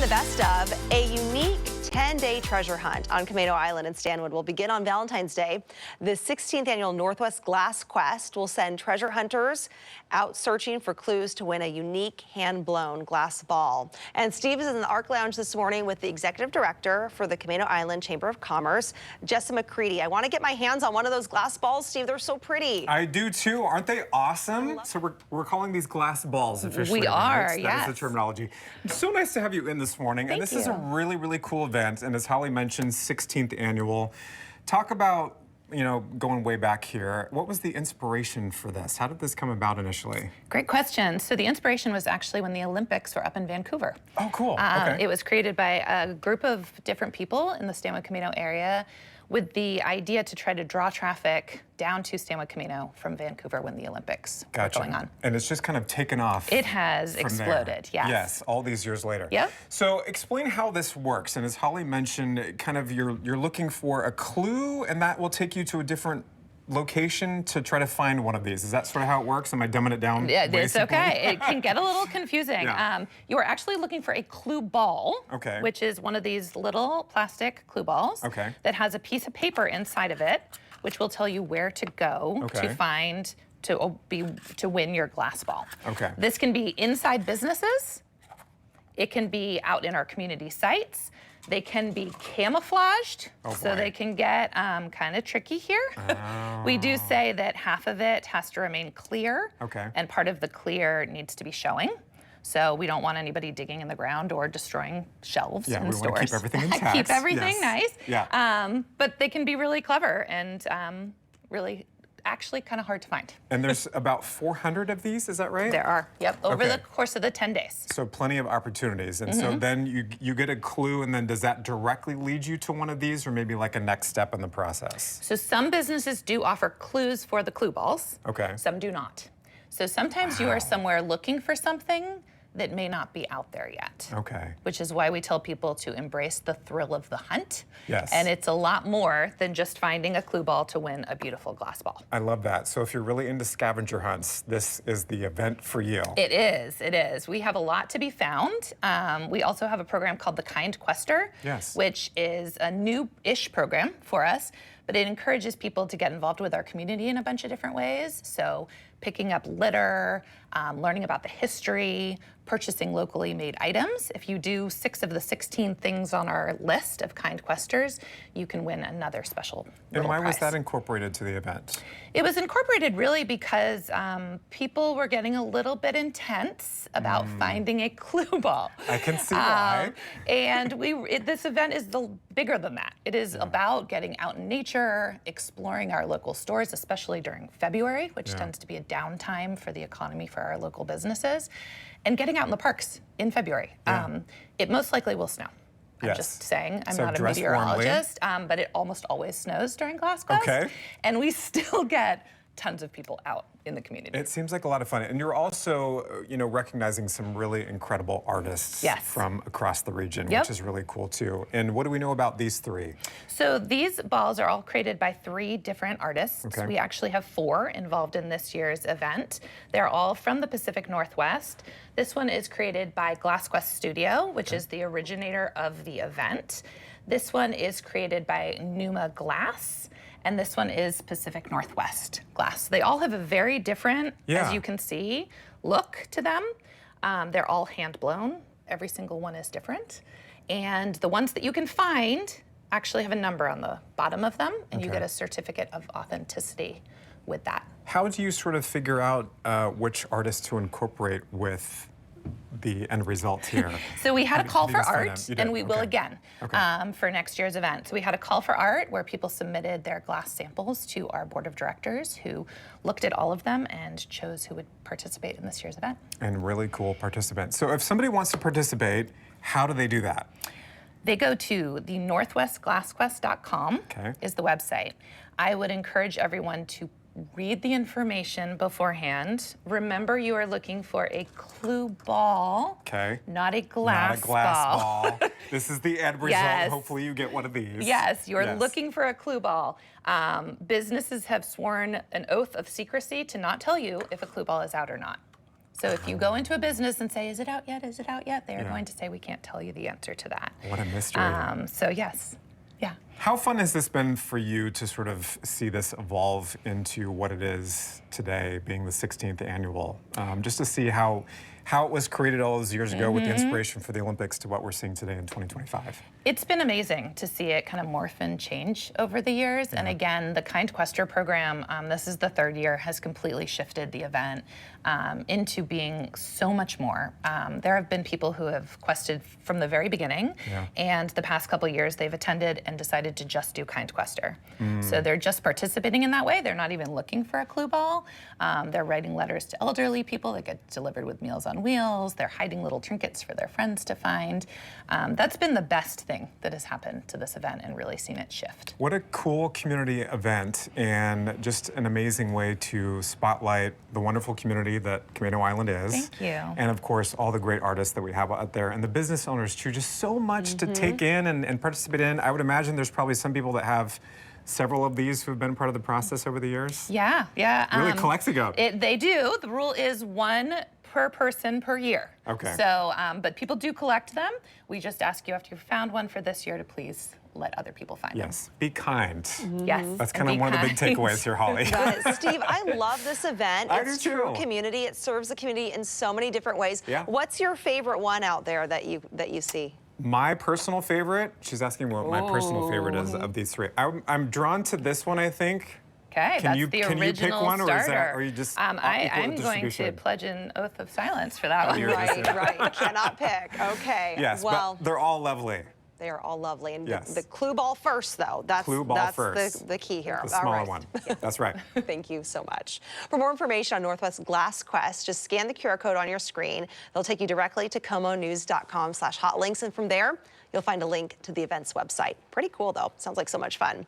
best of, a unique 10-day treasure hunt on Camano Island in Stanwood will begin on Valentine's Day. The 16th annual Northwest Glass Quest will send treasure hunters out searching for clues to win a unique hand-blown glass ball. And Steve is in the Arc Lounge this morning with the executive director for the Camano Island Chamber of Commerce, Jesse McCready. I want to get my hands on one of those glass balls, Steve. They're so pretty. I do too. Aren't they awesome? So we're calling these glass balls officially. We are, right? yes. That is the terminology. It's so nice to have you in this morning. Thank and this you. is a really, really cool event. And as Holly mentioned, 16th annual. Talk about, you know, going way back here. What was the inspiration for this? How did this come about initially? Great question. So the inspiration was actually when the Olympics were up in Vancouver. Oh, cool. Okay. It was created by a group of different people in the Stanwood Camano area with the idea to try to draw traffic down to Stanwood Camano from Vancouver when the Olympics were going on. And it's just kind of taken off. It has exploded, yes. Yes, all these years later. Yep. So explain how this works. And as Holly mentioned, kind of you're looking for a clue, and that will take you to a different location to try to find one of these. Is that sort of how it works? Am I dumbing it down? Yeah, it's okay. It can get a little confusing. Yeah. You are actually looking for a clue ball, okay, which is one of these little plastic clue balls, okay, that has a piece of paper inside of it, which will tell you where to go, okay, to find, to win your glass ball. Okay. This can be inside businesses. It can be out in our community sites. They can be camouflaged, so they can get kind of tricky here. Oh. We do say that half of it has to remain clear, okay, and part of the clear needs to be showing. So we don't want anybody digging in the ground or destroying shelves in stores. Yeah, we want to keep everything intact. Keep everything nice. Yeah. But they can be really clever and really actually kind of hard to find. And there's about 400 of these, is that right? There are, yep, over the course of the 10 days. So plenty of opportunities. And so then you get a clue, and then does that directly lead you to one of these, or maybe like a next step in the process? So some businesses do offer clues for the clue balls. Okay. Some do not. So sometimes you are somewhere looking for something that may not be out there yet. Okay. Which is why we tell people to embrace the thrill of the hunt. Yes. And it's a lot more than just finding a clue ball to win a beautiful glass ball. I love that. So if you're really into scavenger hunts, this is the event for you. It is, it is. We have a lot to be found. We also have a program called the Kind Quester, yes, which is a new-ish program for us, but it encourages people to get involved with our community in a bunch of different ways. So picking up litter, learning about the history, purchasing locally made items. If you do 6 of the 16 things on our list of Kind Questers, you can win another special And why prize. was that incorporated to the event? It was incorporated really because people were getting a little bit intense about finding a clue ball. I can see why. And this event is bigger than that. It is about getting out in nature, exploring our local stores, especially during February, which tends to be a downtime for the economy for our local businesses, and getting out in the parks in February. It most likely will snow. I'm just saying, I'm not a meteorologist, but it almost always snows during Glass Quest. Okay. And we still get tons of people out in the community. It seems like a lot of fun. And you're also, you know, recognizing some really incredible artists from across the region, which is really cool too. And what do we know about these 3? So these balls are all created by 3 different artists. Okay. We actually have 4 involved in this year's event. They're all from the Pacific Northwest. This one is created by Glass Quest Studio, which is the originator of the event. This one is created by Numa Glass. And this one is Pacific Northwest Glass. They all have a very different, as you can see, look to them. They're all hand blown. Every single one is different. And the ones that you can find actually have a number on the bottom of them, and you get a certificate of authenticity with that. How do you sort of figure out which artists to incorporate with the end result here? So we had a call for art, and we will again Okay. For next year's event. So we had a call for art where people submitted their glass samples to our board of directors, who looked at all of them and chose who would participate in this year's event. And really cool participants. So if somebody wants to participate, how do they do that? They go to the northwestglassquest.com is the website. I would encourage everyone to read the information beforehand. Remember, you are looking for a clue ball, not a glass ball. This is the end result. Hopefully you get one of these. Yes, you're looking for a clue ball. Businesses have sworn an oath of secrecy to not tell you if a clue ball is out or not. So if you go into a business and say, is it out yet? Is it out yet? They're going to say, we can't tell you the answer to that. What a mystery. So yes, yeah. How fun has this been for you to sort of see this evolve into what it is today, being the 16th annual? Just to see how it was created all those years ago with the inspiration for the Olympics to what we're seeing today in 2025. It's been amazing to see it kind of morph and change over the years. And again, the Kind Quester program, this is the third year, has completely shifted the event into being so much more. There have been people who have quested from the very beginning, and the past couple years they've attended and decided to just do Kind Quester. So they're just participating in that way. They're not even looking for a clue ball. They're writing letters to elderly people that get delivered with Meals on Wheels. They're hiding little trinkets for their friends to find. That's been the best thing that has happened to this event, and really seen it shift. What a cool community event, and just an amazing way to spotlight the wonderful community that Camano Island is. Thank you. And of course, all the great artists that we have out there, and the business owners too. Just so much to take in and participate in. I would imagine there's probably some people that have several of these who have been part of the process over the years. Yeah. Really collecting up. They do. The rule is one per person per year. Okay. So, but people do collect them. We just ask you after you've found one for this year to please let other people find them. Yes, be kind. Yes. That's kind of one of the big takeaways here, Holly. Steve, I love this event. I It's do true too. community. It serves the community in so many different ways. Yeah. What's your favorite one out there that you see? My personal favorite, she's asking what my personal favorite is of these three. I'm drawn to this one, I think. Okay, Can that's you the pick original one, or starter. is that, or you just I'm going to distribution? pledge an oath of silence for that one. you're Right, listening. right. Cannot pick. Okay. Yes, Well, but they're all lovely. they are all lovely. And Yes. the clue ball first, though. That's the key here. The smaller one. That's right. Thank you so much. For more information on Northwest Glass Quest, just scan the QR code on your screen. They'll take you directly to komonews.com/hotlinks, and from there, you'll find a link to the event's website. Pretty cool, though. Sounds like so much fun.